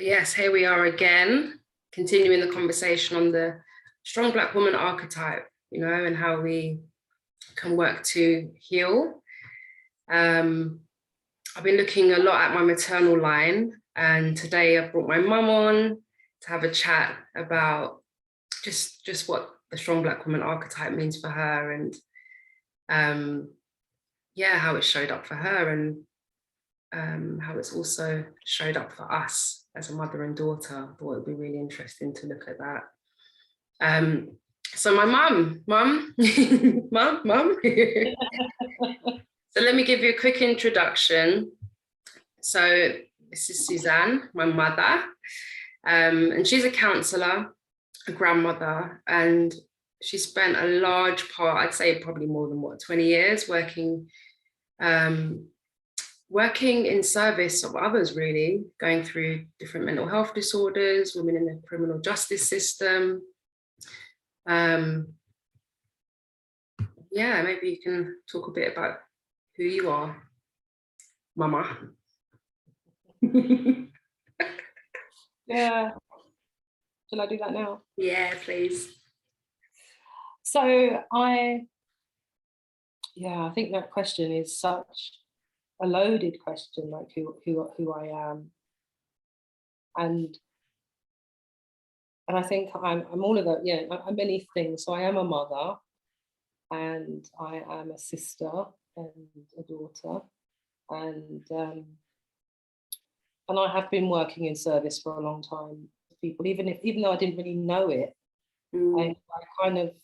So yes, here we are again, continuing the conversation on the strong Black woman archetype, and how we can work to heal. I've been looking a lot at my maternal line, and today I've brought my mum on to have a chat about just what the strong Black woman archetype means for her, and how it showed up for her, and how it's also showed up for us as a mother and daughter. I thought it would be really interesting to look at that. So my mum. So let me give you a quick introduction. So this is Suzanne, my mother, and she's a counsellor, a grandmother, and she spent a large part, I'd say probably more than 20 years working in service of others, really, going through different mental health disorders, women in the criminal justice system. Maybe you can talk a bit about who you are, Mama. Yeah. Shall I do that now? Yeah, please. So I think that question is such a loaded question, like who I am, and I think I'm all of that. Yeah, I'm many things. So I am a mother, and I am a sister and a daughter, and I have been working in service for a long time with people, even though I didn't really know it. I kind of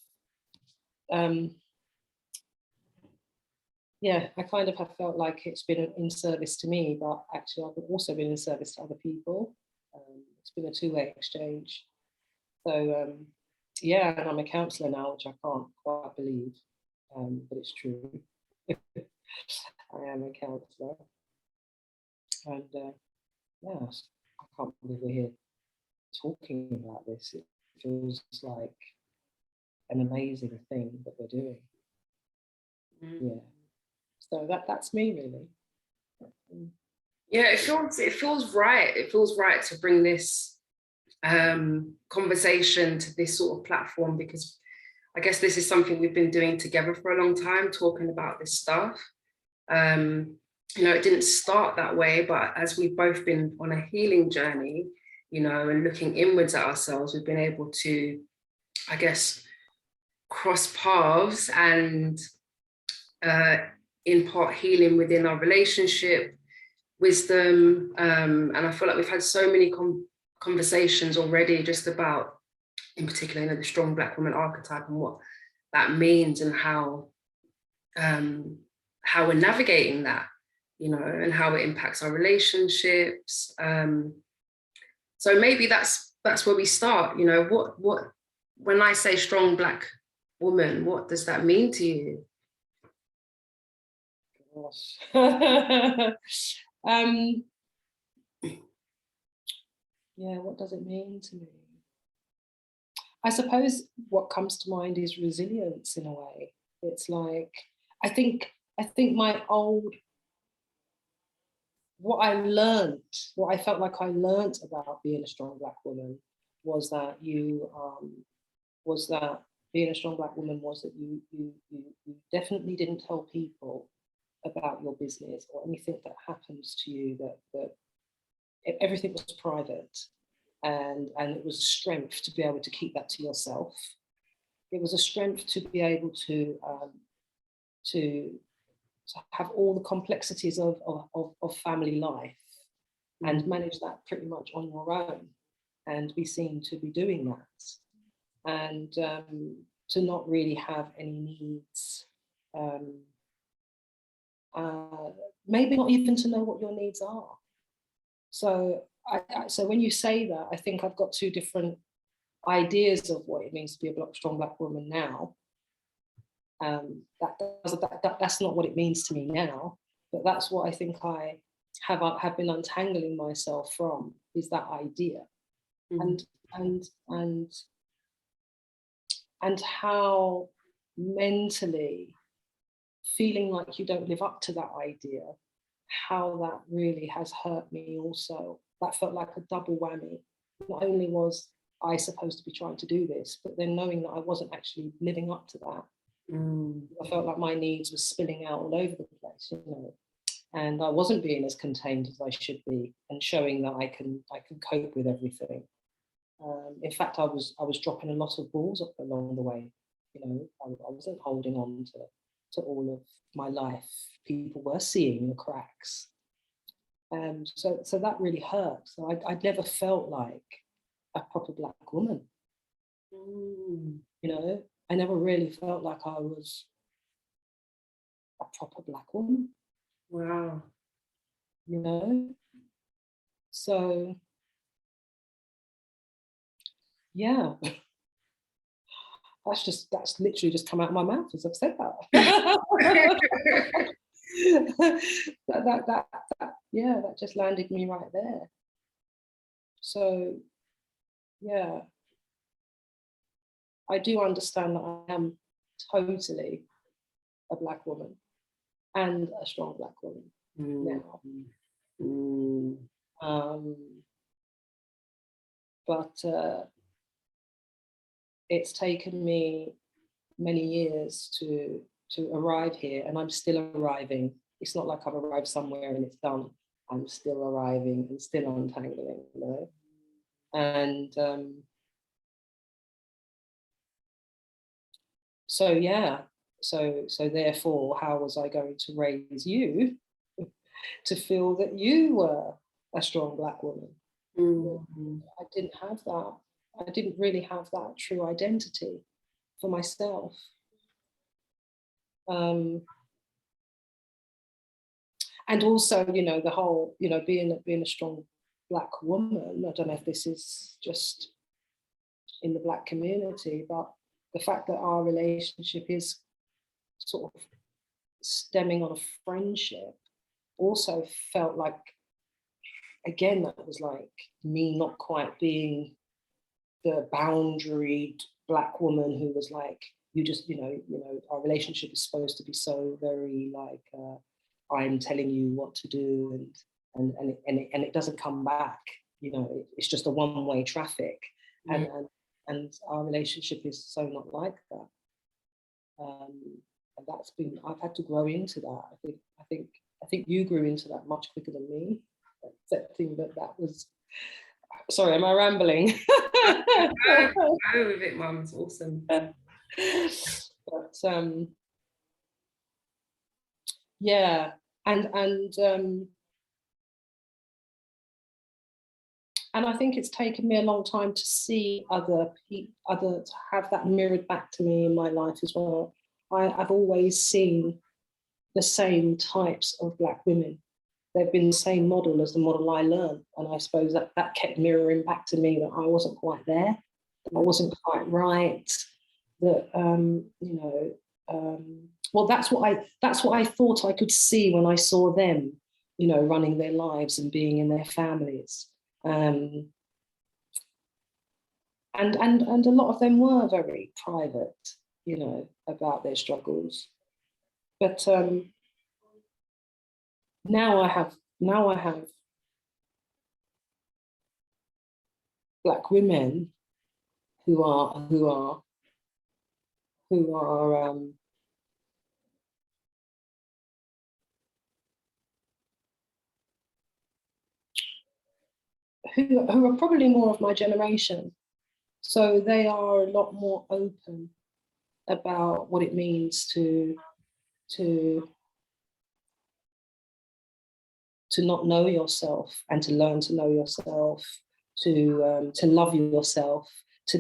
I kind of have felt like it's been in service to me, but actually I've also been in service to other people. It's been a two-way exchange. So and I'm a counsellor now, which I can't quite believe, but it's true. I am a counsellor, and yes, I can't believe we're here talking about this. It feels like an amazing thing that we're doing. Yeah. So that's me, really. Yeah, it feels right. It feels right to bring this conversation to this sort of platform, because I guess this is something we've been doing together for a long time, talking about this stuff. It didn't start that way, but as we've both been on a healing journey, and looking inwards at ourselves, we've been able to, I guess, cross paths and impart healing within our relationship, wisdom, and I feel like we've had so many conversations already just about, in particular, the strong Black woman archetype and what that means, and how we're navigating that, and how it impacts our relationships. So maybe that's where we start. What when I say strong Black woman, what does that mean to you? What does it mean to me? I suppose what comes to mind is resilience, in a way. It's like, I think what I felt like I learned about being a strong Black woman was that being a strong Black woman was that you definitely didn't tell people about your business or anything that happens to you, that everything was private, and it was a strength to be able to keep that to yourself. It was a strength to be able to have all the complexities of family life and manage that pretty much on your own, and be seen to be doing that, and to not really have any needs, maybe not even to know what your needs are. So so when you say that, I think I've got two different ideas of what it means to be a strong Black woman now. That's not what it means to me now, but that's what I think I have been untangling myself from, is that idea. And how mentally feeling like you don't live up to that idea, how that really has hurt me also that felt like a double whammy. Not only was I supposed to be trying to do this, but then knowing that I wasn't actually living up to that. I felt like my needs were spilling out all over the place, you know, and I wasn't being as contained as I should be, and showing that I can cope with everything. In fact, I was dropping a lot of balls up along the way. You know, I wasn't holding on to all of my life. People were seeing the cracks. So that really hurt. So I'd never felt like a proper Black woman. You know, I never really felt like I was a proper Black woman. Wow. You know, so yeah, that's literally just come out of my mouth as I've said that. that just landed me right there. So yeah, I do understand that I am totally a Black woman and a strong Black woman now. But it's taken me many years to arrive here, and I'm still arriving. It's not like I've arrived somewhere and it's done. I'm still arriving and still untangling, you know. And so yeah, so therefore, how was I going to raise you to feel that you were a strong Black woman? I didn't have that. I didn't really have that true identity for myself. And also, you know, the whole, you know, being a strong Black woman, I don't know if this is just in the Black community, but the fact that our relationship is sort of stemming on a friendship also felt like, again, that was like me not quite being the boundaried Black woman who was like, you just, you know, our relationship is supposed to be so very like, I'm telling you what to do, and it doesn't come back. You know, it's just a one-way traffic, and our relationship is so not like that. And that's been, I've had to grow into that. I think you grew into that much quicker than me, accepting that was. Sorry, am I rambling? Go with it, Mum. It's awesome. But yeah, and I think it's taken me a long time to see other to have that mirrored back to me in my life as well. I've always seen the same types of Black women. They've been the same model as the model I learned, and I suppose that kept mirroring back to me that I wasn't quite there, that I wasn't quite right. That you know, well, that's what I thought I could see when I saw them, you know, running their lives and being in their families. And a lot of them were very private, you know, about their struggles. But now I have Black women who are who are probably more of my generation. So they are a lot more open about what it means to not know yourself and to learn to know yourself, to love yourself, to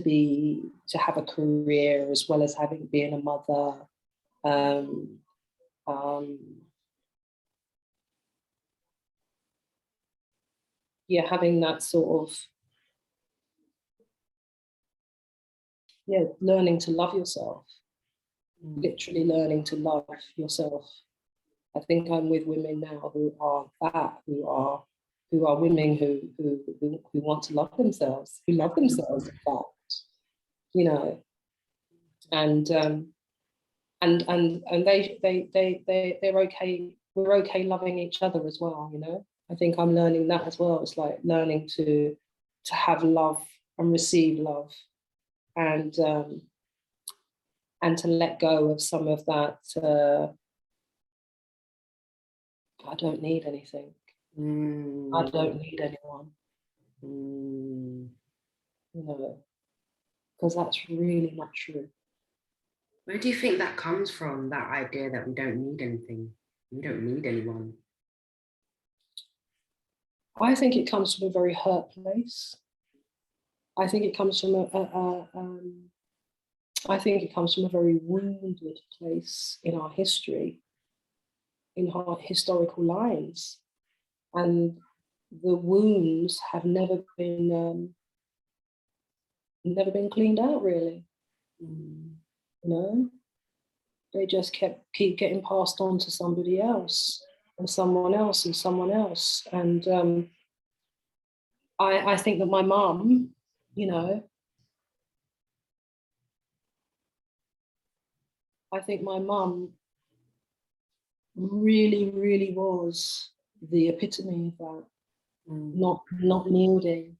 have a career as well as being a mother. Yeah, having that sort of, yeah, learning to love yourself, literally learning to love yourself. I think I'm with women now who are women who want to love themselves, who love themselves, in fact, you know, and they're okay. We're okay loving each other as well, you know. I think I'm learning that as well. It's like learning to have love and receive love, and to let go of some of that. I don't need anything. I don't need anyone. You know, because that's really not true. Where do you think that comes from, that idea that we don't need anything? We don't need anyone. I think it comes from a very hurt place. I think it comes from I think it comes from a very wounded place in our history, in our historical lines, and the wounds have never been cleaned out, really. You know, they just keep getting passed on to somebody else, and someone else, and someone else. And I think that my mum, you know, I think my mum really, really was the epitome of that. Not needing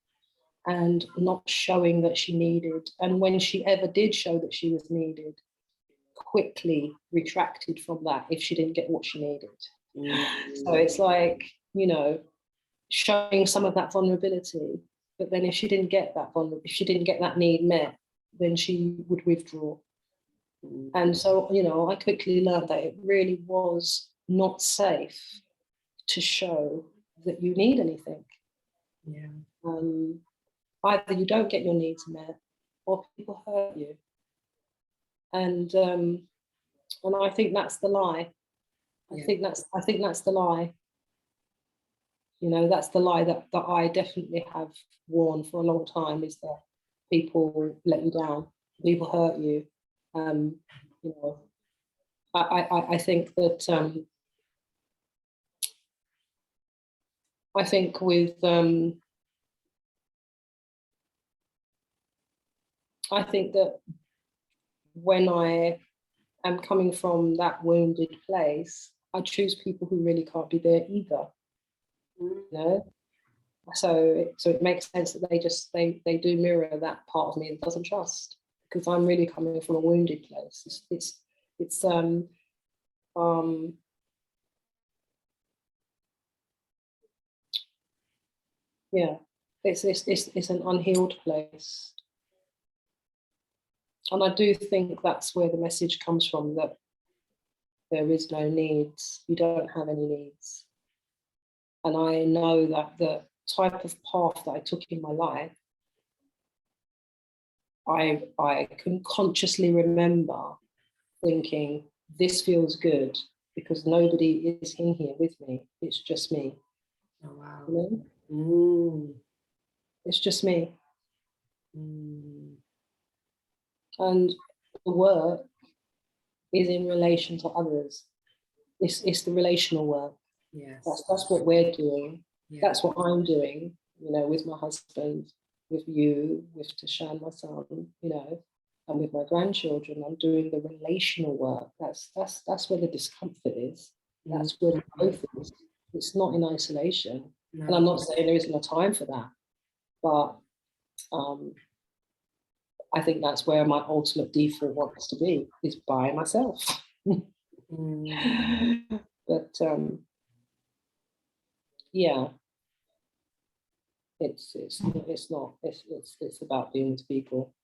and not showing that she needed. And when she ever did show that she was needed, quickly retracted from that if she didn't get what she needed. So it's like, you know, showing some of that vulnerability, but then if she didn't get that need met, then she would withdraw. And so, you know, I quickly learned that it really was not safe to show that you need anything. Either you don't get your needs met, or people hurt you. And I think that's the lie. I think that's the lie. You know, that's the lie that I definitely have worn for a long time, is that people let you down, people hurt you. You know, I think that I think with I think that when I am coming from that wounded place, I choose people who really can't be there either. You know, so it makes sense that they do mirror that part of me that doesn't trust, because I'm really coming from a wounded place. It's yeah, it's an unhealed place. And I do think that's where the message comes from, that there is no needs, you don't have any needs. And I know that the type of path that I took in my life, I can consciously remember thinking, this feels good because nobody is in here with me, it's just me. Oh, wow. You know? It's just me. And the work is in relation to others. It's the relational work. Yes. That's what we're doing. Yeah. That's what I'm doing, you know, with my husband, with you, with Tashan, my son, you know, and with my grandchildren. I'm doing the relational work. That's where the discomfort is. That's where the growth is. It's not in isolation. No. And I'm not saying there isn't a time for that, but I think that's where my ultimate default wants to be, is by myself. But yeah, it's about being with people.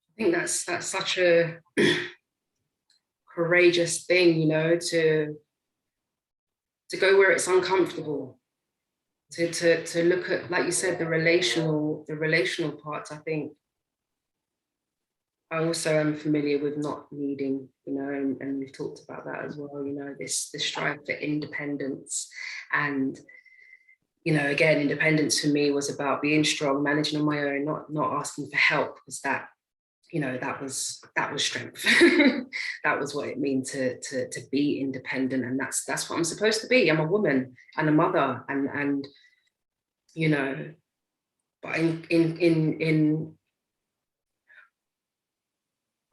I think that's such a courageous thing, you know, to go where it's uncomfortable, to look at, like you said, the relational parts. I think I also am familiar with not needing, you know, and we've talked about that as well, you know, this strive for independence. And, you know, again, independence for me was about being strong, managing on my own, not asking for help, because that, you know, that was strength. That was what it means to be independent. And that's what I'm supposed to be. I'm a woman and a mother, and you know, but in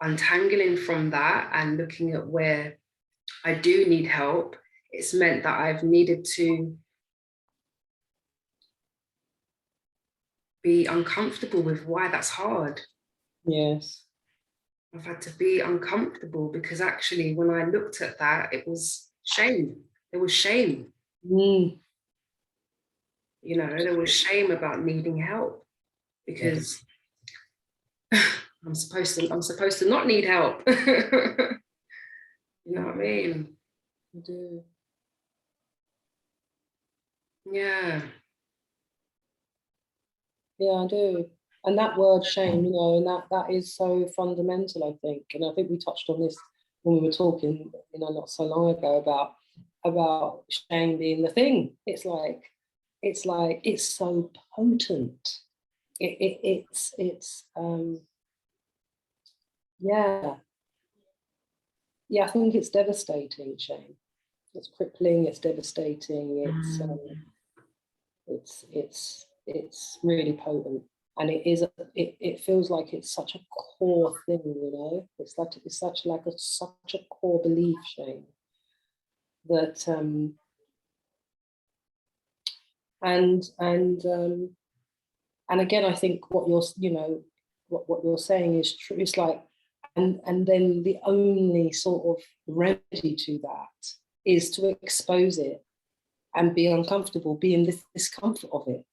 untangling from that and looking at where I do need help, it's meant that I've needed to be uncomfortable with why that's hard. Yes. I've had to be uncomfortable because actually when I looked at that, it was shame. There was shame. Mm. You know, there was shame about needing help because I'm supposed to not need help. You know what I mean? I do. Yeah. Yeah, I do. And that word shame, you know, and that is so fundamental, I think. And I think we touched on this when we were talking, you know, not so long ago about shame being the thing. It's so potent. Yeah. Yeah, I think it's devastating, shame. It's crippling, it's devastating, it's really potent. And it feels like it's such a core thing, you know. It's such a core belief, shame, that and again, I think what you're saying is true. It's like, and then the only sort of remedy to that is to expose it and be uncomfortable, be in the discomfort of it,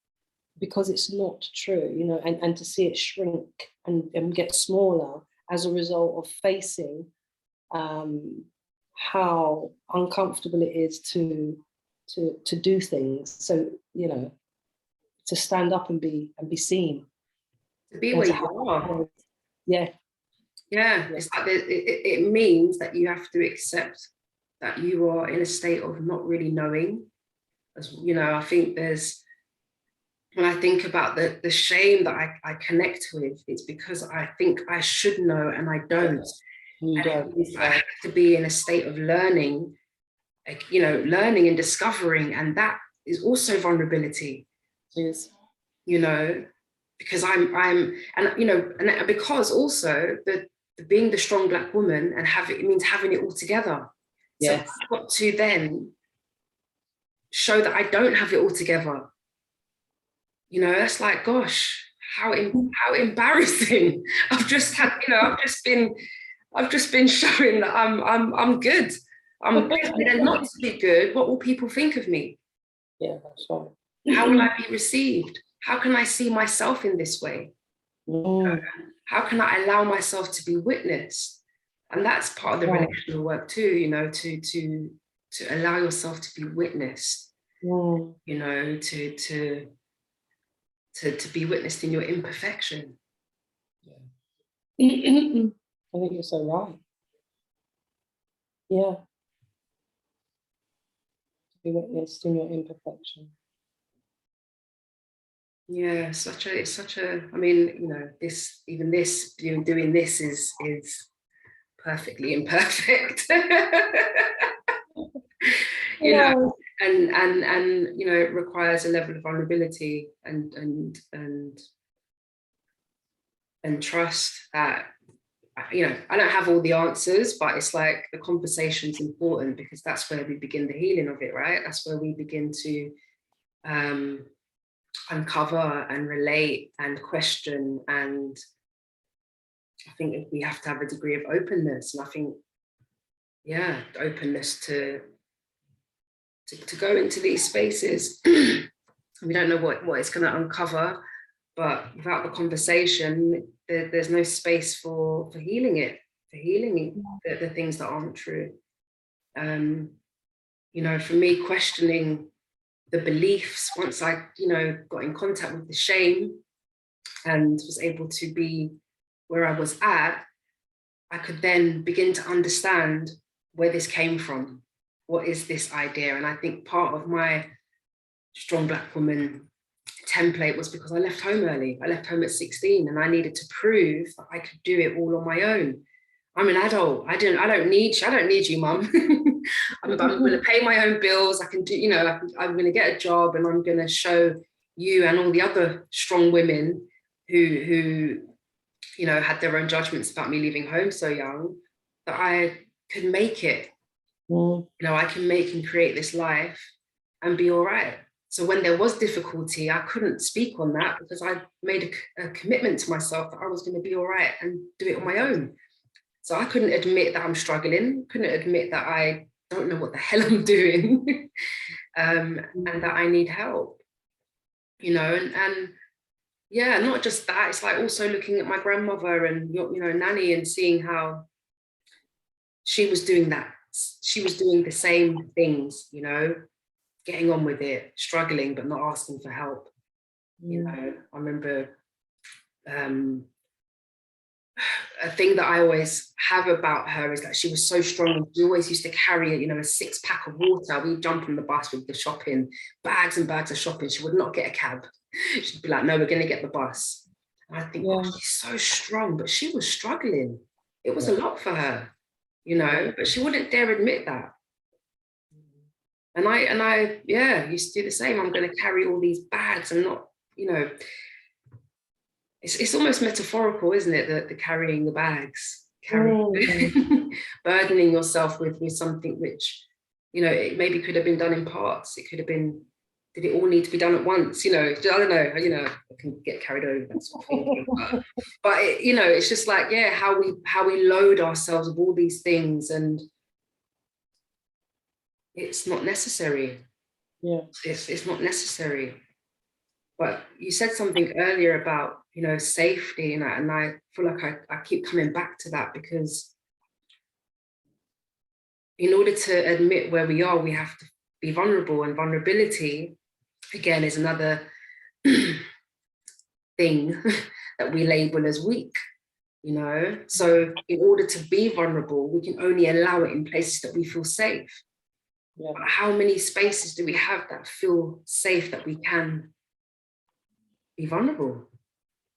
because it's not true, you know, and to see it shrink and get smaller as a result of facing how uncomfortable it is to do things. So, you know, to stand up and be seen. To be where you are. Yeah. Yeah. It's like it means that you have to accept that you are in a state of not really knowing. As you know, I think when I think about the shame that I connect with, it's because I think I should know and I don't. You don't. I have to be in a state of learning, like, you know, learning and discovering, and that is also vulnerability. Yes. You know, because I'm and you know, and because also the being the strong Black woman and it means having it all together. Yes. So I've got to then show that I don't have it all together. You know, that's like, gosh, how embarrassing. I've just had, you know, I've just been showing that I'm good. I'm good. And then not to be good, what will people think of me? Yeah, that's right. How will I be received? How can I see myself in this way? How can I allow myself to be witnessed? And that's part of the relational work too, you know, to allow yourself to be witnessed, you know, to be witnessed in your imperfection. Yeah. I think you're so right. Yeah. To be witnessed in your imperfection. Yeah, it's such a, I mean, you know, doing this is perfectly imperfect. You know, and you know, it requires a level of vulnerability and trust that, you know, I don't have all the answers, but it's like the conversation's important because that's where we begin the healing of it, right? That's where we begin to uncover and relate and question. And I think we have to have a degree of openness. And I think, yeah, openness to go into these spaces. We don't know what it's going to uncover, but without the conversation, there's no space for healing it, for healing the things that aren't true. You know, for me, questioning the beliefs, once I, you know, got in contact with the shame and was able to be where I was at, I could then begin to understand where this came from. What is this idea? And I think part of my strong Black woman template was because I left home early. I left home at 16 and I needed to prove that I could do it all on my own. I'm an adult. I don't need you, mum. I'm going to pay my own bills. I can do, you know, I'm going to get a job and I'm going to show you and all the other strong women who, you know, had their own judgments about me leaving home so young, that I could make it. You know, I can make and create this life and be all right. So when there was difficulty, I couldn't speak on that because I made a commitment to myself that I was going to be all right and do it on my own. So I couldn't admit that I'm struggling, couldn't admit that I don't know what the hell I'm doing, and that I need help, you know, and yeah, not just that, it's like also looking at my grandmother and, you know, Nanny, and seeing how she was doing that. She was doing the same things, you know, getting on with it, struggling, but not asking for help. You know, I remember a thing that I always have about her is that she was so strong. She always used to carry, you know, a 6-pack of water. We'd jump on the bus with the shopping, bags and bags of shopping. She would not get a cab. She'd be like, no, we're going to get the bus. And I think, oh, she's so strong, but she was struggling. It was a lot for her, you know, but she wouldn't dare admit that. And I, yeah, used to do the same. I'm going to carry all these bags and not, you know, it's almost metaphorical, isn't it? The carrying the bags, burdening yourself with something which, you know, it maybe could have been done in parts. It could have been, did it all need to be done at once? You know, I don't know, you know, I can get carried over that sort of thing. But it, you know, it's just like, yeah, how we load ourselves with all these things, and it's not necessary. Yeah, it's not necessary. But you said something earlier about, you know, safety, and I feel like I keep coming back to that, because in order to admit where we are, we have to be vulnerable, and vulnerability, again, is another thing that we label as weak, you know? So in order to be vulnerable, we can only allow it in places that we feel safe. Yeah. But how many spaces do we have that feel safe, that we can be vulnerable?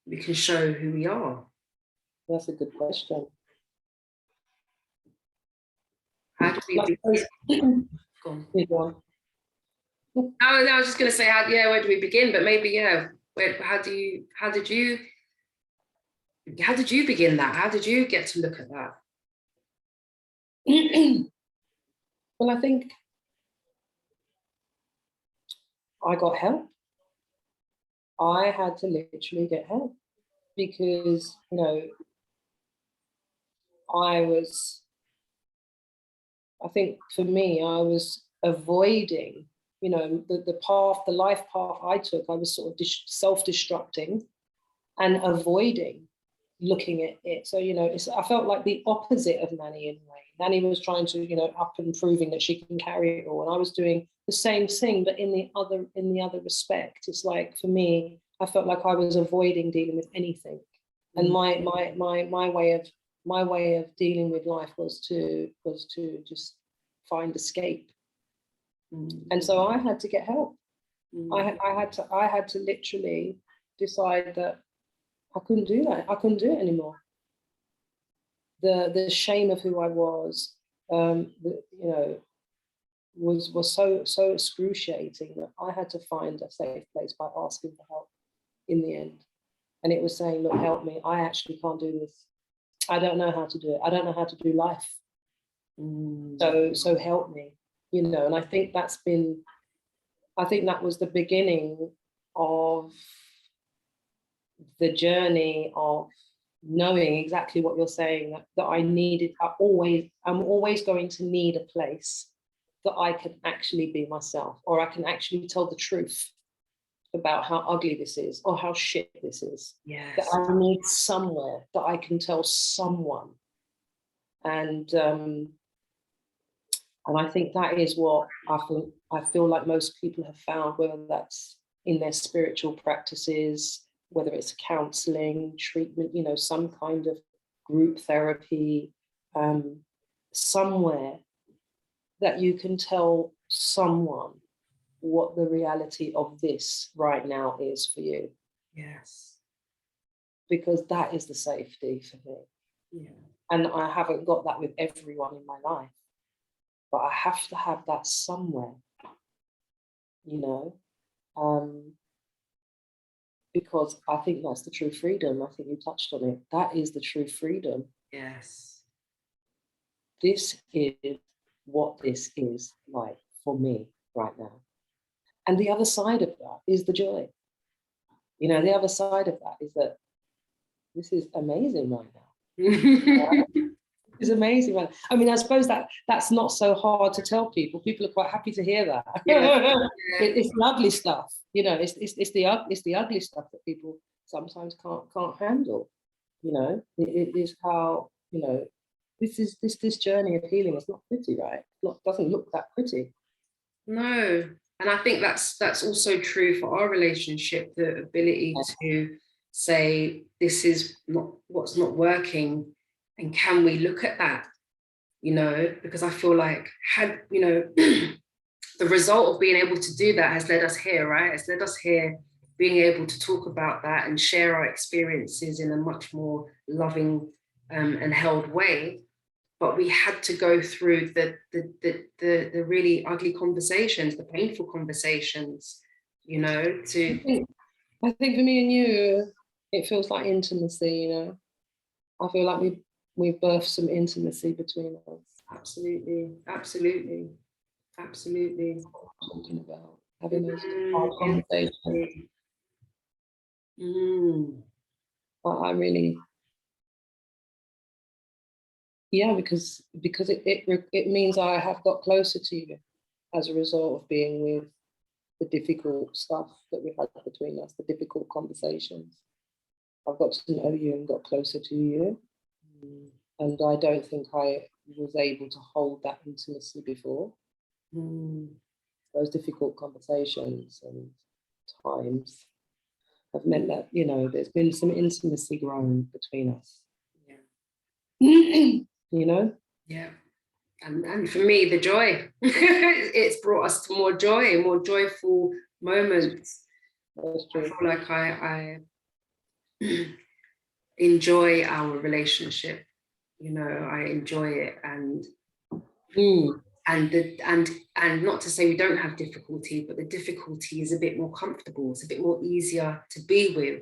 We can show who we are. That's a good question. How do we begin? Go on. I was just going to say, where do we begin? But maybe, yeah, how did you begin that? How did you get to look at that? Well, I think I got help. I had to literally get help, because, you know, I think for me, I was avoiding, you know, the life path I took. I was sort of self-destructing and avoiding looking at it. So, you know, I felt like the opposite of Nanny in a way. Nanny was trying to, you know, up and proving that she can carry it all. And I was doing the same thing, but in the other respect. It's like, for me, I felt like I was avoiding dealing with anything. And my way of dealing with life was to just find escape. And so I had to get help. I had to literally decide that I couldn't do that. I couldn't do it anymore. The shame of who I was, you know, was so excruciating that I had to find a safe place by asking for help in the end. And it was saying, look, help me. I actually can't do this. I don't know how to do it. I don't know how to do life. So help me, you know. And I think that was the beginning of the journey of knowing exactly what you're saying, that I needed, I'm always going to need a place that I can actually be myself, or I can actually tell the truth about how ugly this is, or how shit this is. Yes. That I need somewhere that I can tell someone. And I think that is what I feel like most people have found, whether that's in their spiritual practices, whether it's counseling, treatment, you know, some kind of group therapy, somewhere that you can tell someone what the reality of this right now is for you. Yes. Because that is the safety for me. Yeah. And I haven't got that with everyone in my life, but I have to have that somewhere, you know, because I think that's the true freedom. I think you touched on it. That is the true freedom. Yes. This is what this is like for me right now. And the other side of that is the joy. You know, the other side of that is that this is amazing right now. It's amazing, man. I mean, I suppose that's not so hard to tell people. People are quite happy to hear that. Yeah. It's lovely stuff, you know. It's the ugly stuff that people sometimes can't handle. You know, it is how, you know, this journey of healing is not pretty, right? Doesn't look that pretty. No, and I think that's also true for our relationship. The ability to say this is not what's not working. And can we look at that, you know, because I feel like you know, the result of being able to do that has led us here, right? It's led us here, being able to talk about that and share our experiences in a much more loving and held way. But we had to go through the really ugly conversations, the painful conversations, you know, I think for me and you, it feels like intimacy, you know. I feel like we've birthed some intimacy between us. Absolutely. Talking about having those hard conversations. But I really, yeah, because it means I have got closer to you as a result of being with the difficult stuff that we've had between us, the difficult conversations. I've got to know you and got closer to you. And I don't think I was able to hold that intimacy before. Those difficult conversations and times have meant that, you know, there's been some intimacy grown between us. Yeah. You know? Yeah. And for me, the joy. It's brought us to more joy, more joyful moments. That's true. I feel like I enjoy our relationship. You know, I enjoy it, and not to say we don't have difficulty, but the difficulty is a bit more comfortable. It's a bit more easier to be with,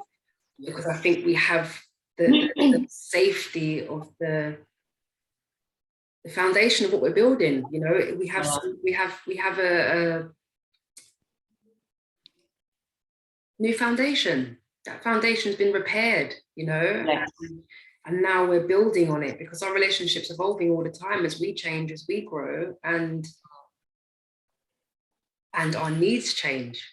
because I think we have the safety of the foundation of what we're building. You know, we have a new foundation. That foundation's been repaired, you know. Yes. And now we're building on it, because our relationship's evolving all the time as we change, as we grow, and our needs change.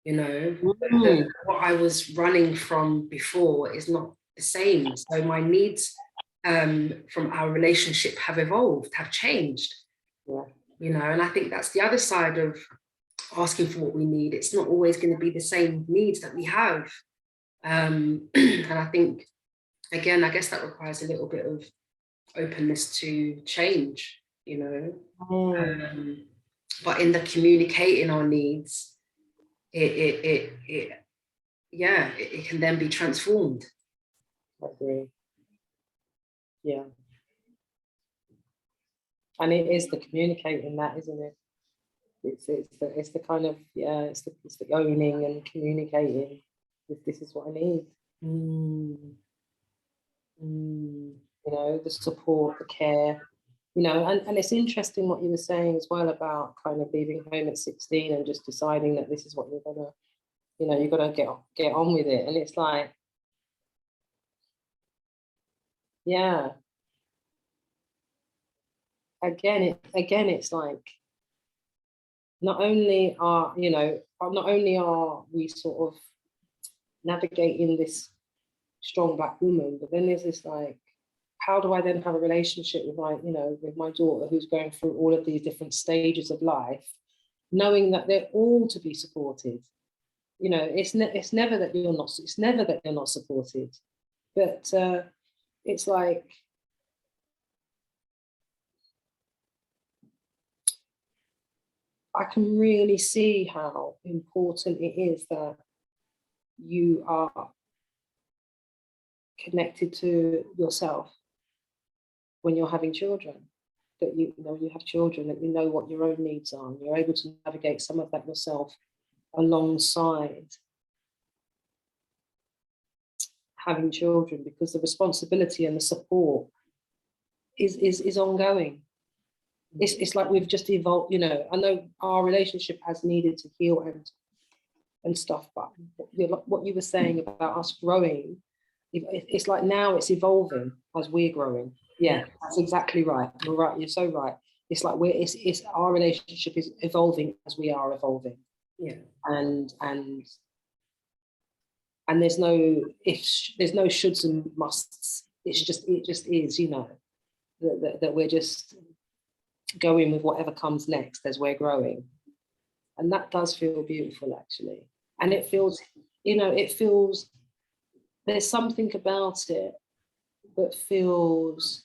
You know, what I was running from before is not the same. So my needs from our relationship have evolved, have changed. Yeah. You know, and I think that's the other side of asking for what we need. It's not always going to be the same needs that we have. And I think, again, I guess that requires a little bit of openness to change, you know. But in the communicating our needs, it can then be transformed. I agree. Yeah. And it is the communicating that, isn't it? It's the kind of, yeah, it's the owning and communicating. This is what I need. You know, the support, the care, you know, and it's interesting what you were saying as well about kind of leaving home at 16 and just deciding that this is what you're gonna, you know, you're gonna get on with it. And it's like, yeah. Again, it's like, not only are we sort of navigating this strong Black woman, but then there's this like, how do I then have a relationship with my daughter who's going through all of these different stages of life, knowing that they're all to be supported. You know, it's never that you're not supported, but it's like, I can really see how important it is that you are connected to yourself when you're having children, that you know you have children, that you know what your own needs are, and you're able to navigate some of that yourself alongside having children, because the responsibility and the support is ongoing. It's like we've just evolved, you know. I know our relationship has needed to heal and stuff, but what you were saying about us growing, it's like now it's evolving as we're growing. Yeah, that's exactly right. You're right. You're so right. It's like it's our relationship is evolving as we are evolving. Yeah. And there's no ifs, there's no shoulds and musts. It just is, you know, that we're just going with whatever comes next as we're growing. And that does feel beautiful, actually. And it feels, you know, there's something about it that feels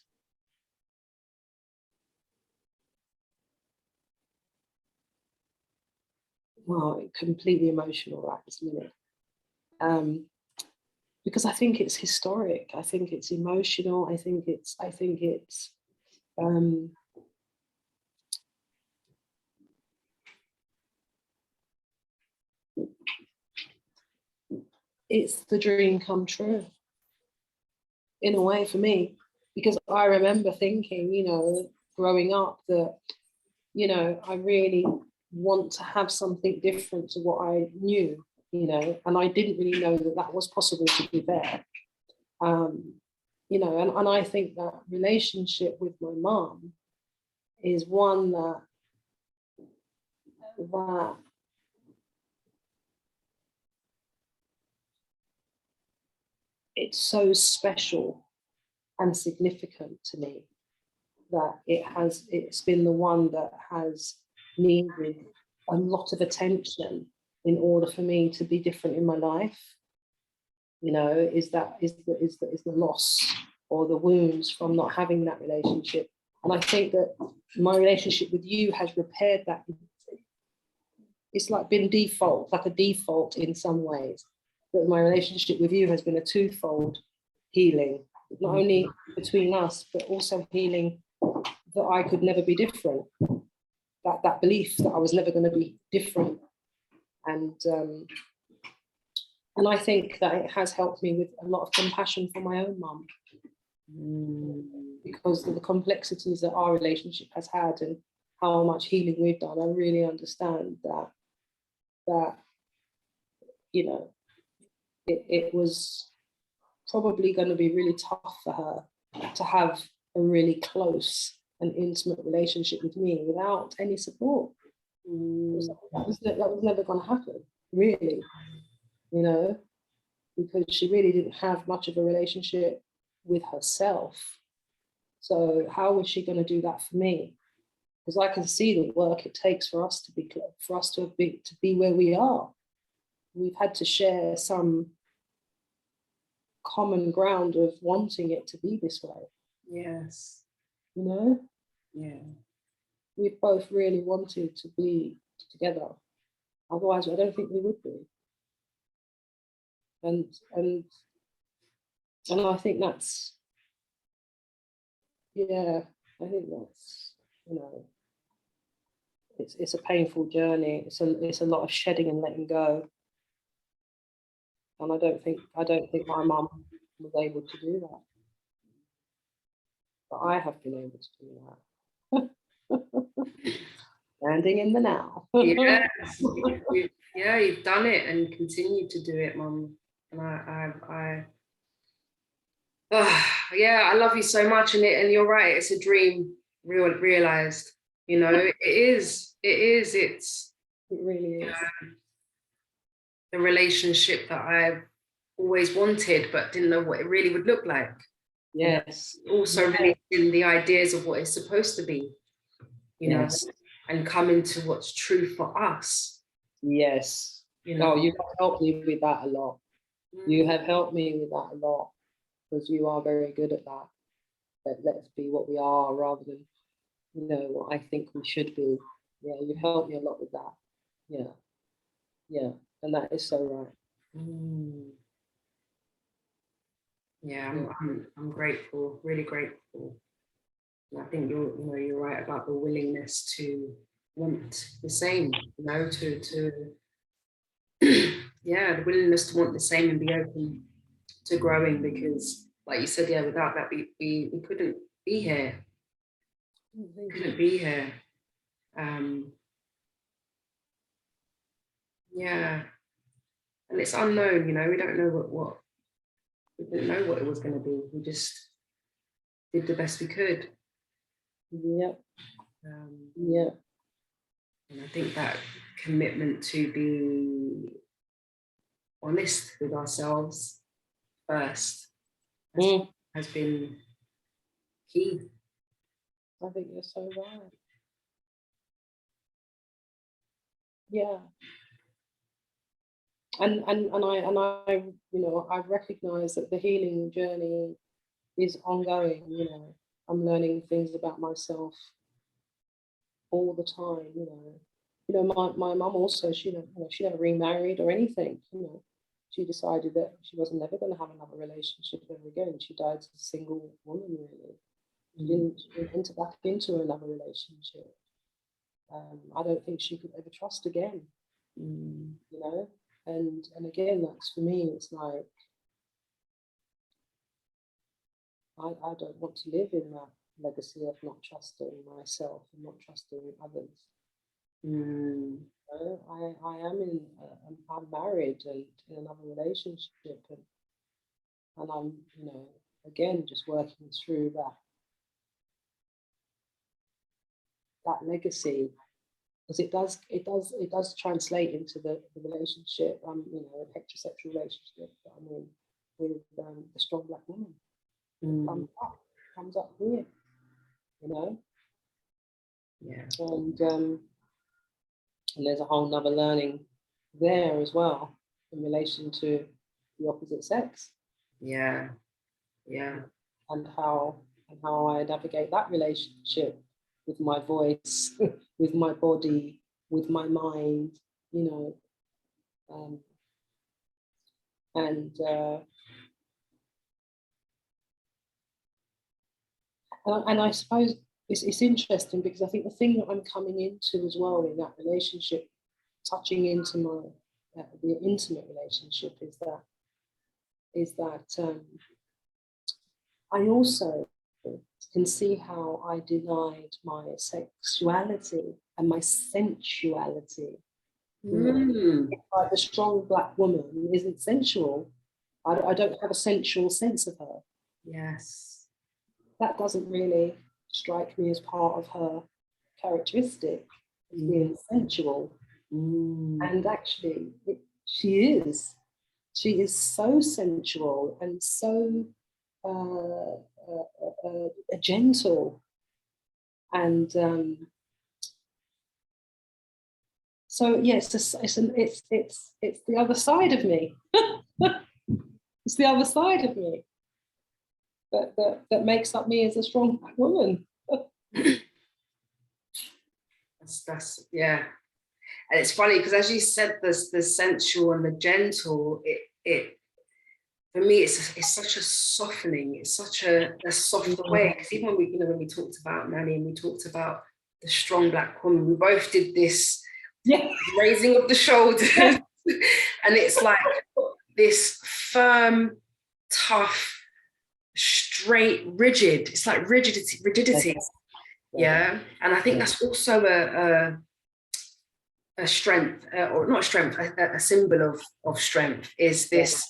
completely emotional right this minute. Because I think it's historic. I think it's emotional. I think it's it's the dream come true in a way for me, because I remember thinking, you know, growing up that, you know, I really want to have something different to what I knew, you know, and I didn't really know that that was possible to be there. You know, and I think that relationship with my mum is one that it's so special and significant to me that it's been the one that has needed a lot of attention in order for me to be different in my life. You know, is the loss or the wounds from not having that relationship. And I think that my relationship with you has repaired that. It's like been like a default in some ways. That my relationship with you has been a twofold healing, not only between us, but also healing that I could never be different. That belief that I was never going to be different. And I think that it has helped me with a lot of compassion for my own mum. Because of the complexities that our relationship has had and how much healing we've done, I really understand that you know, it was probably going to be really tough for her to have a really close and intimate relationship with me without any support. That was never going to happen, really, you know, because she really didn't have much of a relationship with herself. So how was she going to do that for me? Because I can see the work it takes for us to be where we are. We've had to share some common ground of wanting it to be this way. Yes. You know? Yeah. We both really wanted to be together. Otherwise, I don't think we would be. And I think that's, yeah, I think that's, you know, it's a painful journey. It's a lot of shedding and letting go. And I don't think my mum was able to do that. But I have been able to do that. Standing in the now. Yes. You've done it and continue to do it, Mum. And I love you so much. And you're right, it's a dream realized. You know, it really is. The relationship that I've always wanted, but didn't know what it really would look like. Yes. Also releasing the ideas of what it's supposed to be, you know, and coming to what's true for us. Yes. You know, you have helped me with that a lot. You have helped me with that a lot, because you are very good at that. Let's be what we are rather than, you know, what I think we should be. Yeah, you've helped me a lot with that. Yeah. Yeah. And that is so right. Yeah, I'm grateful, really grateful. And I think you're right about the willingness to want the same, you know, to the willingness to want the same and be open to growing, because like you said, without that we couldn't be here. couldn't be here. Yeah, and it's unknown, you know, we don't know what we didn't know what it was going to be. We just did the best we could. Yeah. Yeah. And I think that commitment to be honest with ourselves first has been key. I think you're so right. Yeah. And I you know, I recognize that the healing journey is ongoing. You know, I'm learning things about myself all the time. You know, my mum also, she never remarried or anything. You know, she decided that she wasn't never going to have another relationship ever again. She died as a single woman, really. She didn't enter back into another relationship. I don't think she could ever trust again. You know. And again, that's for me, it's like, I don't want to live in that legacy of not trusting myself and not trusting others. You know, I'm married and in another relationship, and I'm, you know, again, just working through that legacy. Because it does translate into the relationship. You know, a heterosexual relationship that I'm in with the strong black woman. Comes up here, you know. Yeah. And there's a whole nother learning there as well in relation to the opposite sex. Yeah. Yeah. And how I navigate that relationship with my voice, with my body, with my mind, you know, and I suppose it's interesting because I think the thing that I'm coming into as well in that relationship, touching into my the intimate relationship, is that I also can see how I denied my sexuality and my sensuality. Like the strong black woman isn't sensual. I don't have a sensual sense of her. Yes. That doesn't really strike me as part of her characteristic, being sensual. And actually, she is. She is so sensual and so gentle, and so yes, it's the other side of me. It's the other side of me that makes up me as a strong black woman. That's yeah. And it's funny because as you said, there's the sensual and the gentle. It for me, it's such a softening. It's such a softer way. Because even when we talked about Nanny and we talked about the strong black woman, we both did this raising of the shoulders, and it's like this firm, tough, straight, rigid. It's like rigidity. Yeah, and I think that's also a strength, or not strength, a symbol of strength is this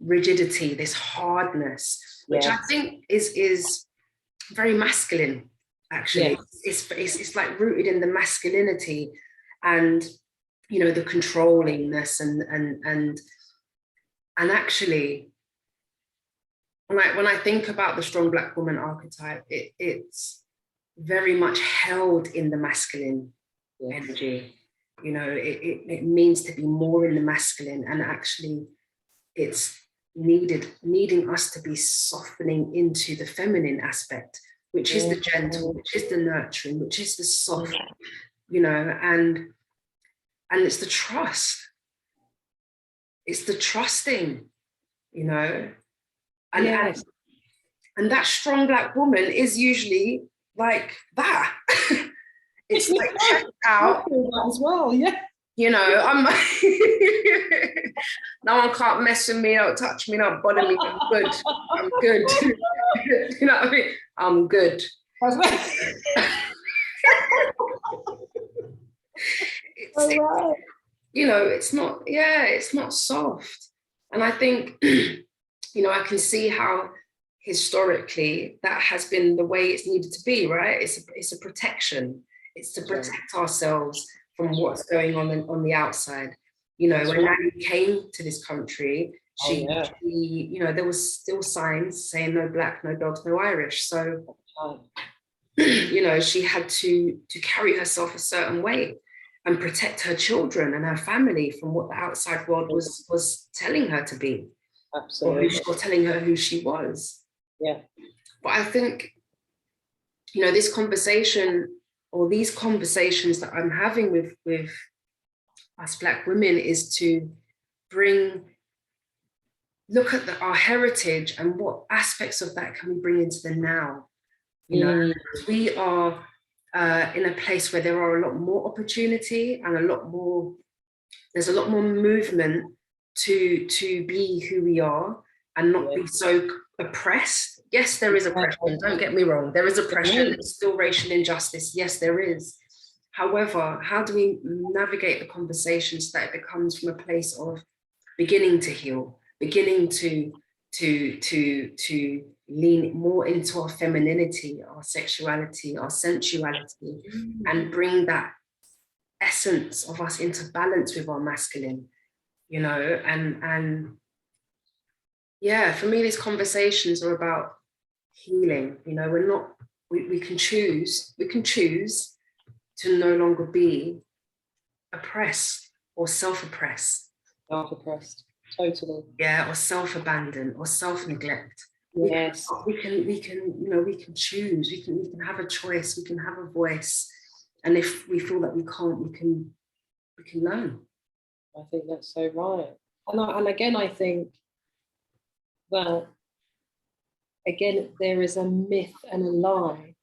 rigidity, this hardness, which I think is very masculine. Actually, it's like rooted in the masculinity, and you know, the controllingness, and actually, when I think about the strong black woman archetype, it's very much held in the masculine energy. You know, it means to be more in the masculine, and actually it's needing us to be softening into the feminine aspect, which is the gentle, which is the nurturing, which is the soft, you know, and it's the trust. It's the trusting, you know, and that strong black woman is usually like that. It's like checked out as well, you know, I'm no one can't mess with me, don't touch me, don't bother me, I'm good. I'm good. You know what I mean? I'm good. Oh, right. You know, it's not, yeah, it's not soft. And I think, you know, I can see how historically that has been the way it's needed to be, right? It's a protection. It's to protect ourselves from what's going on the outside. You know, when Nanny came to this country, she, you know, there was still signs saying no black, no dogs, no Irish. So, you know, she had to carry herself a certain way and protect her children and her family from what the outside world was telling her to be. Absolutely. Or telling her who she was. Yeah. But I think, you know, this conversation or these conversations that I'm having with us Black women is to look at our heritage and what aspects of that can we bring into the now. You know, we are in a place where there are a lot more opportunity and there's a lot more movement to be who we are and not be so oppressed. Yes, there is oppression, don't get me wrong. There is oppression, there's still racial injustice. Yes, there is. However, how do we navigate the conversation so that it becomes from a place of beginning to heal, beginning to lean more into our femininity, our sexuality, our sensuality, and bring that essence of us into balance with our masculine, you know, and yeah, for me, these conversations are about healing. You know, we can choose to no longer be oppressed or self-oppressed. Self-oppressed, totally. Yeah, or self-abandoned or self-neglect. Yes. We can, you know, we can choose, we can have a choice, we can have a voice. And if we feel that we can't, we can learn. I think that's so right. And again, I think, well, again, there is a myth and a lie,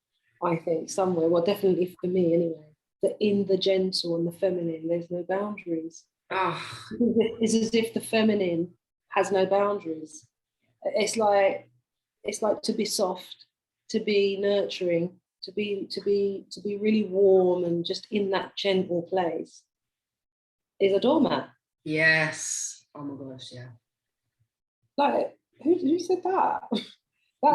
I think, somewhere, well, definitely for me anyway, that in the gentle and the feminine, there's no boundaries. Oh. It's as if the feminine has no boundaries. It's like to be soft, to be nurturing, to be really warm and just in that gentle place is a doormat. Yes. Oh my gosh, yeah. Like, who said that?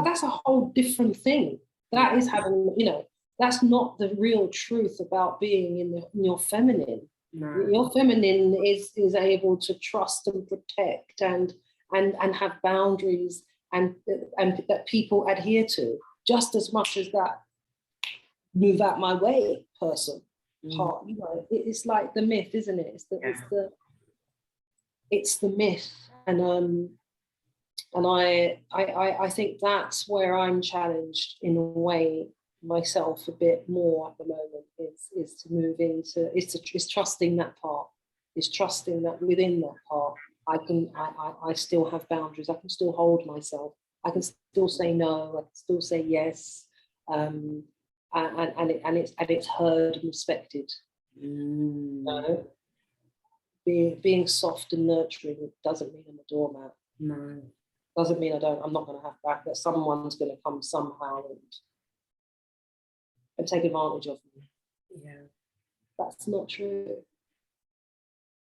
That's a whole different thing. That is having, you know, that's not the real truth about being in your feminine. No. Your feminine is able to trust and protect and have boundaries and that people adhere to, just as much as that move out my way person part. You know, it's like the myth, isn't it? It's the myth, and I think that's where I'm challenged in a way myself a bit more at the moment, is to move into, is trusting that part, is trusting that within that part I still have boundaries, I can still hold myself, I can still say no, I can still say yes, and it's heard and respected. You know? Being soft and nurturing doesn't mean I'm a doormat. No. Doesn't mean I'm not going to have back, that someone's going to come somehow and take advantage of me. Yeah. That's not true.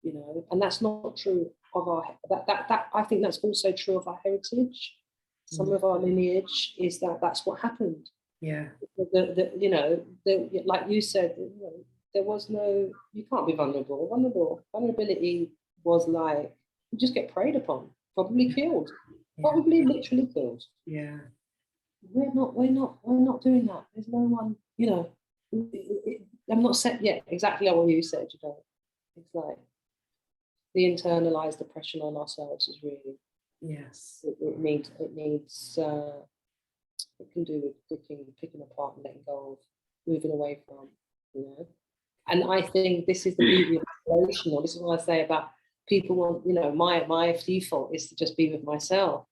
You know, and that's not true of our, that I think that's also true of our heritage. Some of our lineage is that's what happened. Yeah. You know, like you said, you know, there was no, you can't be vulnerable. Vulnerability was like, you just get preyed upon, probably killed, probably literally killed. Yeah. We're not doing that. There's no one, you know, I'm not set yet, exactly what you said, you know. It's like the internalized oppression on ourselves is really, yes, it needs it can do with picking apart and letting go of, moving away from, you know. And I think this is the beauty of relational. This is what I say about people want, you know, my default is to just be with myself.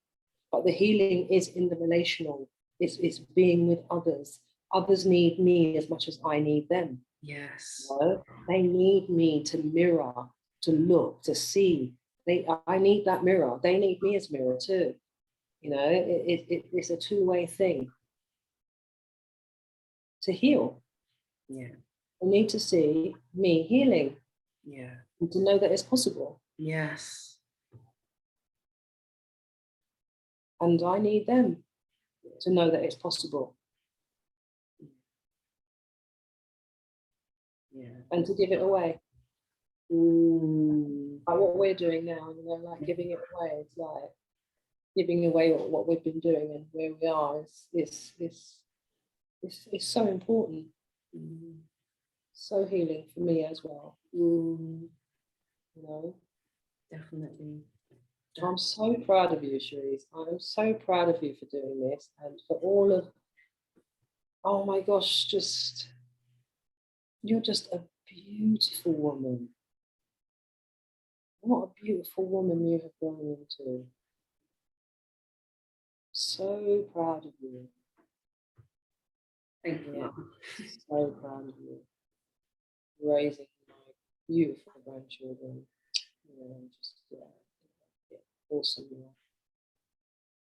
But the healing is in the relational. It's being with others. Others need me as much as I need them. Yes. You know? They need me to mirror, to look, to see. I need that mirror. They need me as mirror too. You know, it's a two-way thing. To heal. Yeah. They need to see me healing. Yeah. and to know that it's possible. Yes. And I need them to know that it's possible. Yeah. And to give it away. Like what we're doing now, you know, like giving it away. It's like giving away what we've been doing and where we are is so important. So healing for me as well. You know. Definitely. I'm so proud of you, Cherise. I'm so proud of you for doing this and for all of, oh my gosh, you're just a beautiful woman. What a beautiful woman you have grown into. So proud of you. Thank you. So proud of you. Raising my beautiful grandchildren. You know, just awesome.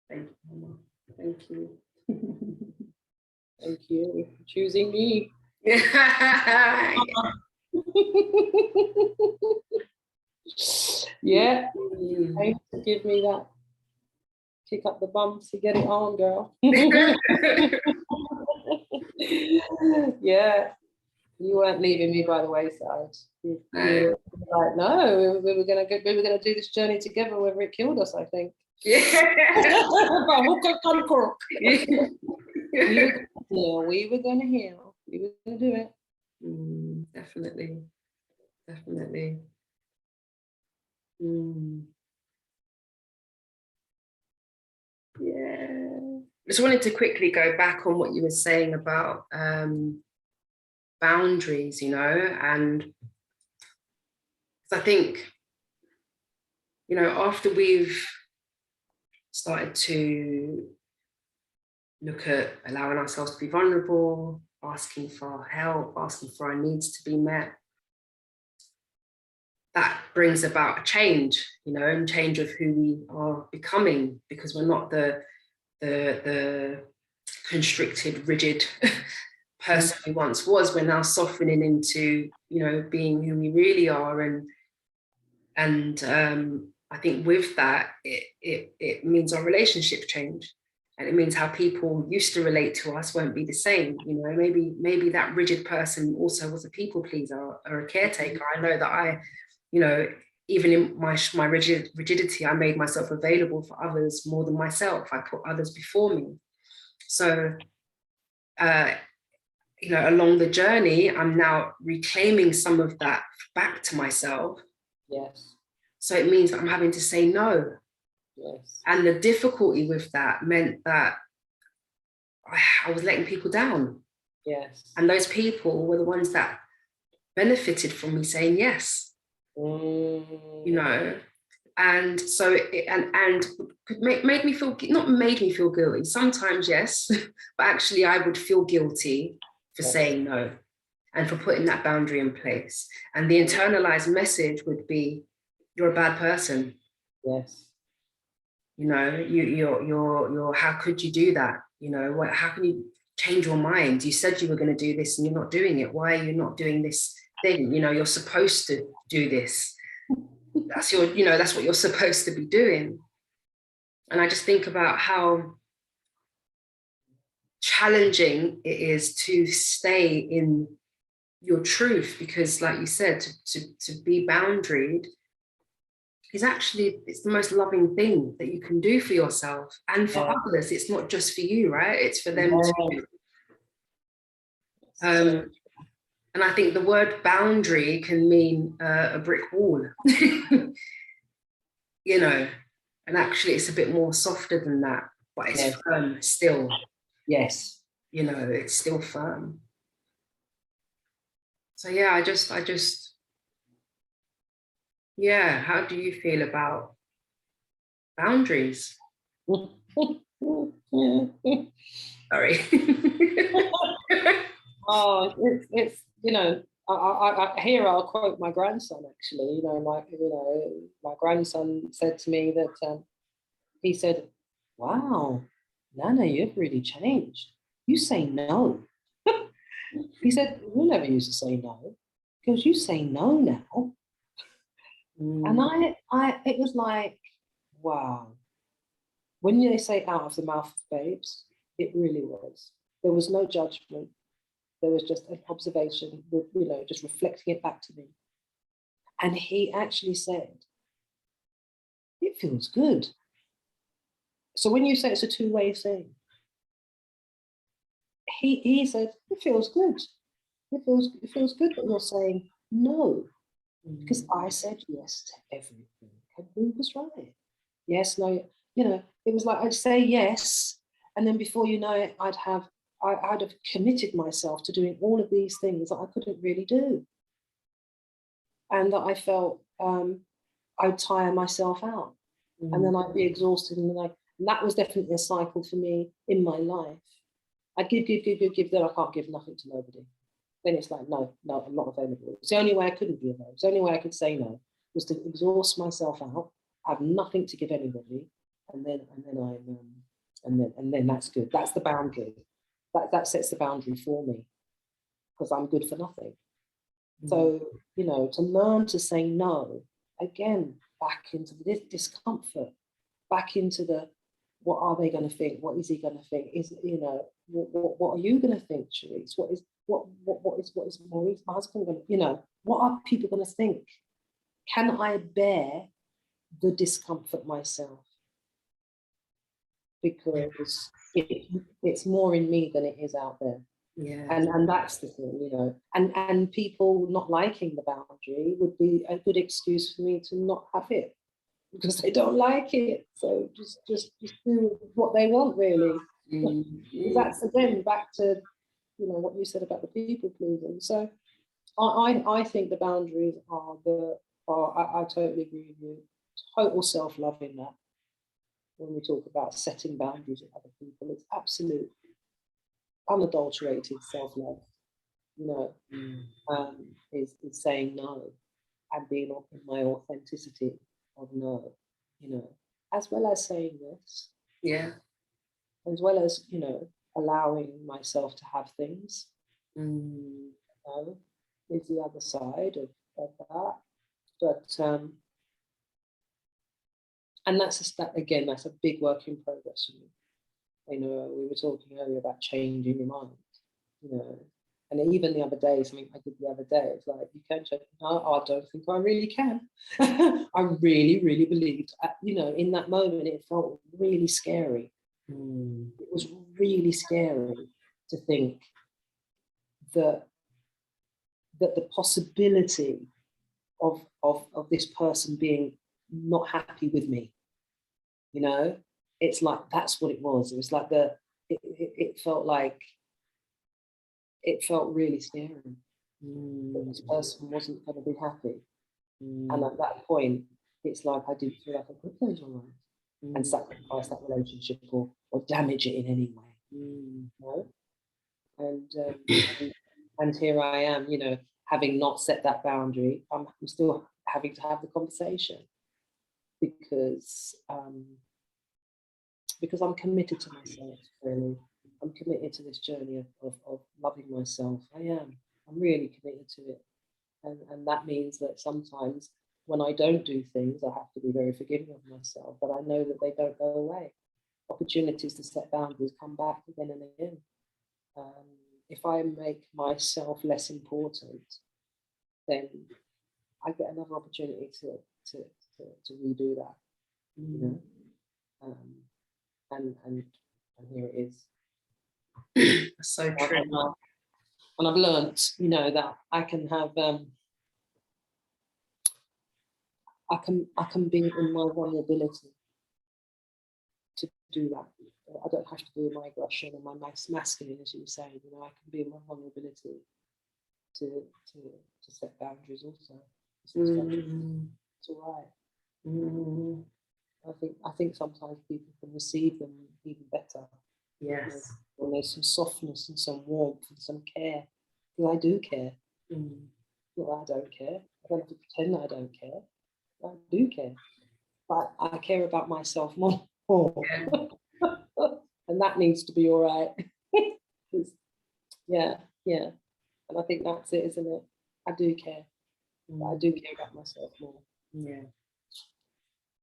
Thank you, Mama. Thank you. Thank you for choosing me. Yeah. Thanks to give me that kick up the bum to get it on, girl. Yeah. You weren't leaving me by the wayside. You were like, no, we were gonna do this journey together, whether it killed us, I think. Yeah. We were gonna heal. We were gonna do it. Definitely. Definitely. Yeah. Just wanted to quickly go back on what you were saying about boundaries, you know, and I think, you know, after we've started to look at allowing ourselves to be vulnerable, asking for help, asking for our needs to be met, that brings about a change, you know, and change of who we are becoming, because we're not the constricted, rigid person we once was. We're now softening into, you know, being who we really are. And I think with that, it means our relationship change. And it means how people used to relate to us won't be the same. You know, maybe that rigid person also was a people pleaser or a caretaker. I know that I, you know, even in my rigidity, I made myself available for others more than myself. I put others before me. So, you know, along the journey, I'm now reclaiming some of that back to myself. Yes. So it means that I'm having to say no. Yes. And the difficulty with that meant that I was letting people down. Yes. And those people were the ones that benefited from me saying yes. You know, and so and made me feel, not made me feel guilty. Sometimes yes, but actually I would feel guilty for saying no and for putting that boundary in place. And the internalized message would be, you're a bad person. Yes. You know, you're how could you do that? You know, how can you change your mind? You said you were going to do this and you're not doing it. Why are you not doing this thing? You know, you're supposed to do this. That's you know, that's what you're supposed to be doing. And I just think about how challenging it is to stay in your truth, because like you said, to be boundaried is actually, it's the most loving thing that you can do for yourself and for others. It's not just for you, right? It's for them too. And I think the word boundary can mean a brick wall, you know, and actually it's a bit more softer than that, but it's firm still. Yes. You know, it's still firm. So yeah, I just, yeah, how do you feel about boundaries? Sorry. Oh, it's you know, I here I'll quote my grandson actually. You know, my grandson said to me that he said, "Wow, Nana, you've really changed. You say no." He said, "We never used to say no." He goes, you say no now. And it was like, wow. When they say out of the mouth of babes, it really was. There was no judgment. There was just an observation with, you know, just reflecting it back to me. And he actually said, it feels good. So when you say it's a two-way thing, he said, it feels good. It feels good that you're saying no. Because I said yes to everything. And who was right? Yes, no, you know, it was like I'd say yes, and then before you know it, I'd have committed myself to doing all of these things that I couldn't really do. And that I felt I'd tire myself out. And then I'd be exhausted. And that was definitely a cycle for me in my life. I'd give, then I can't give nothing to nobody. Then it's like, no, I'm not available. It's the only way I couldn't be available. It's the only way I could say no was to exhaust myself out, have nothing to give anybody, and then that's good. That's the boundary. That sets the boundary for me, because I'm good for nothing. So, you know, to learn to say no, again, back into this discomfort, back into the, what are they going to think? What is he going to think? Is, you know, what are you going to think, Cherise? What is Maurice, my husband, going to, you know, what are people going to think? Can I bear the discomfort myself? Because it's more in me than it is out there. Yeah. And that's the thing, you know, and people not liking the boundary would be a good excuse for me to not have it, because they don't like it. So just do what they want, really. That's again back to, you know, what you said about the people pleasing. So I think the boundaries are I totally agree with you. Total self-love in that. When we talk about setting boundaries with other people, it's absolute unadulterated self-love, you know, is saying no and being in my authenticity of no, you know, as well as saying yes. Yeah. As well as, you know, allowing myself to have things, you know, is the other side of that. But, and that's again, that's a big work in progress for me. You know, we were talking earlier about changing your mind, you know, and even the other day, something I did the other day, it's like, you can change. No, I don't think I really can. I really, really believed, you know, in that moment, it felt really scary. It was really scary to think that the possibility of this person being not happy with me, you know, it's like, that's what it was. It was like it felt like, it felt really scary. That this person wasn't going to be happy. And at that point, it's like I didn't feel like I could close my eyes and sacrifice that relationship or damage it in any way. You know? And here I am, you know, having not set that boundary, I'm still having to have the conversation because I'm committed to myself, really. I'm committed to this journey of loving myself. I'm really committed to it. And that means that sometimes when I don't do things, I have to be very forgiving of myself, but I know that they don't go away. Opportunities to set boundaries come back again and again. If I make myself less important, then I get another opportunity to redo that, you know. And here it is. So true. And I've learned, you know, that I can have, I can be in my vulnerability to do that. I don't have to be in my aggression and my masculine, as you were saying. You know, I can be in my vulnerability to set boundaries also. It's all right. I think sometimes people can receive them even better. Yes. When there's some softness and some warmth and some care. Because I do care. Not that I don't care. I don't have to pretend that I don't care. I do care. But I care about myself more. And that needs to be all right. Yeah. And I think that's it, isn't it? I do care. But I do care about myself more. Yeah.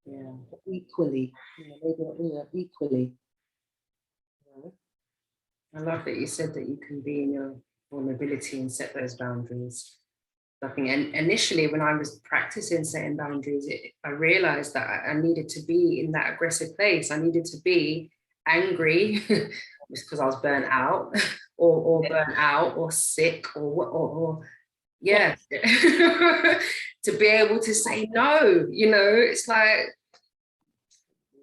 Yeah. Equally, maybe not, equally. I love that you said that you can be in your vulnerability and set those boundaries. I think, and initially when I was practicing setting boundaries, I realized that I needed to be in that aggressive place. I needed to be angry because I was burnt out or burnt out or sick or yeah. To be able to say no, it's like,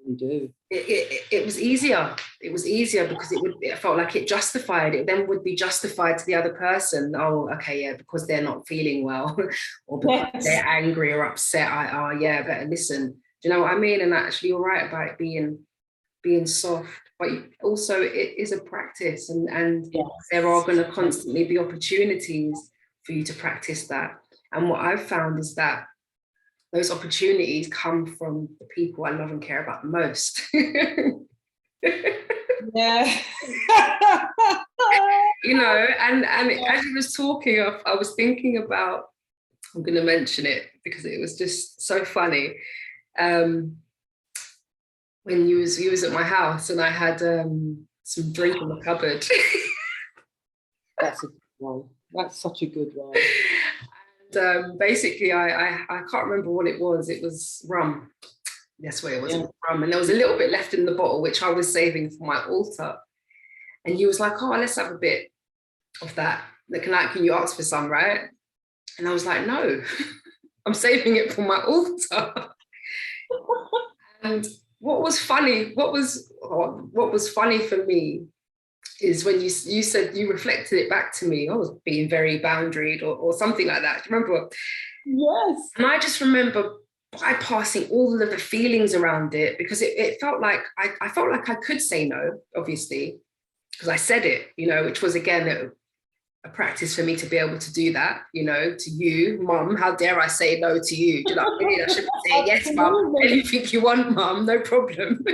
You do. it was easier. It was easier because it felt like it justified. It then would be justified to the other person. Oh, okay, yeah, because they're not feeling well, or because they're angry or upset. Yeah, better listen. Do you know what I mean? And actually, you're right about it being soft, but also it is a practice, and there are going to constantly be opportunities for you to practice that. And what I've found is that those opportunities come from the people I love and care about the most. Yeah. And as you was talking, I was thinking about, I'm going to mention it because it was just so funny. When you was at my house and I had some drink in the cupboard. That's a good one. That's such a good one. And basically, I can't remember what it was. It was rum. That's what it was. Yeah. It was rum, and there was a little bit left in the bottle, which I was saving for my altar. And he was like, "Oh, let's have a bit of that. Can you ask for some, right?" And I was like, "No, I'm saving it for my altar." And what was funny for me is when you said you reflected it back to me. I was being very boundaried or something like that. Do you remember? Yes. And I just remember bypassing all of the feelings around it because it felt like I felt like I could say no, obviously, because I said it, which was again a practice for me to be able to do that, to you, Mum. How dare I say no to you? Do you know what I mean? I should say yes, Mum. Anything you want, Mum, no problem.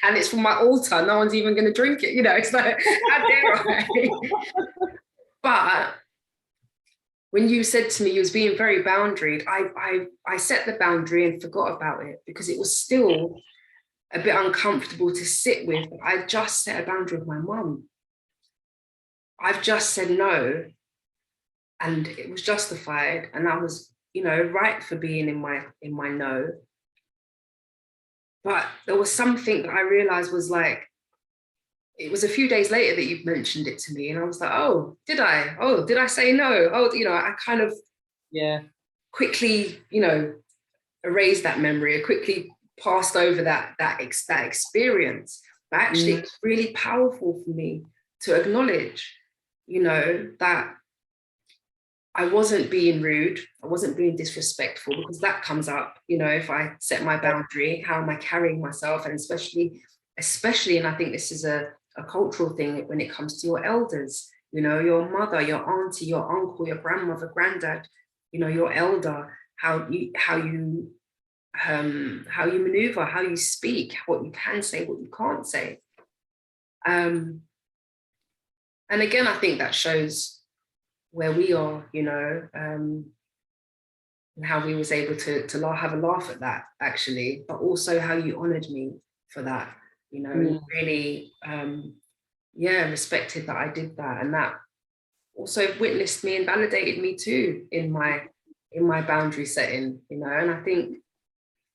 And it's from my altar. No one's even going to drink it. It's like, how dare I? But when you said to me you was being very boundaried, I set the boundary and forgot about it because it was still a bit uncomfortable to sit with. I just set a boundary with my mum. I've just said no, and it was justified, and I was, right for being in my no. But there was something that I realized was like, it was a few days later that you mentioned it to me, and I was like, oh, did I? Oh, did I say no? Oh, I kind of quickly, erased that memory. I quickly passed over that experience. But actually, it's really powerful for me to acknowledge, that I wasn't being rude, I wasn't being disrespectful, because that comes up, if I set my boundary, how am I carrying myself? And especially, and I think this is a cultural thing when it comes to your elders, your mother, your auntie, your uncle, your grandmother, granddad, your elder, how you maneuver, how you speak, what you can say, what you can't say. And again, I think that shows where we are, and how we was able to have a laugh at that, actually, but also how you honored me for that, really, respected that I did that. And that also witnessed me and validated me too in my boundary setting, and I think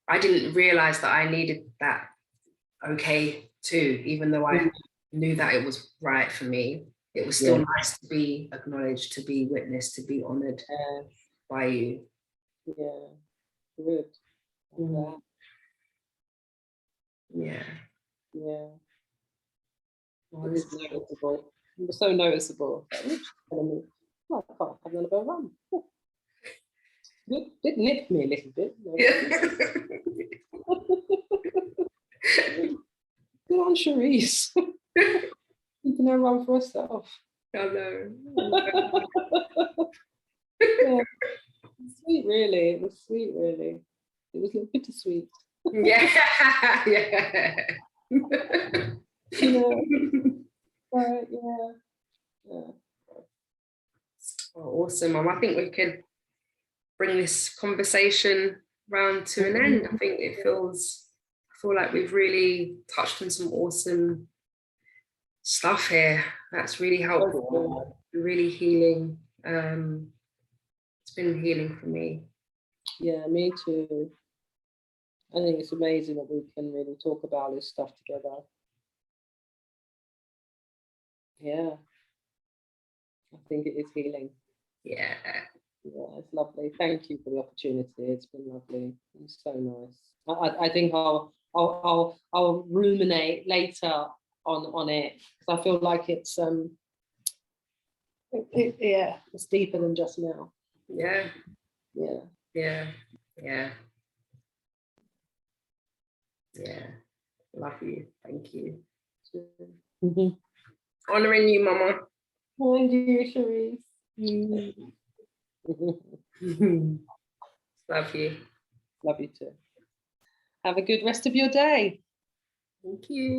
I didn't realize that I needed that okay too, even though I knew that it was right for me. It was still nice to be acknowledged, to be witnessed, to be honored by you. Yeah, good. Yeah. Yeah. It was noticeable. It was so noticeable. I can't have none of her rum. It did nip me a little bit. Good on Cherise. Keeping her rum for herself. I know. Yeah. Sweet, really. It was sweet, really. It was a little bittersweet. Yeah. But yeah. Oh, awesome, Mum. I think we could bring this conversation round to an end. I think I feel like we've really touched on some awesome stuff here. That's really helpful, really healing. It's been healing for me. Yeah, me too. I think it's amazing that we can really talk about this stuff together. Yeah, I think it is healing. Yeah. Yeah, it's lovely. Thank you for the opportunity. It's been lovely. It's so nice. I think I'll ruminate later on it, because I feel like it's yeah, it's deeper than just now. Yeah. Yeah. Yeah. Yeah. Yeah. Love you. Thank you. Honouring you, Mama. Thank you, Cherise. Love you. Love you too. Have a good rest of your day. Thank you.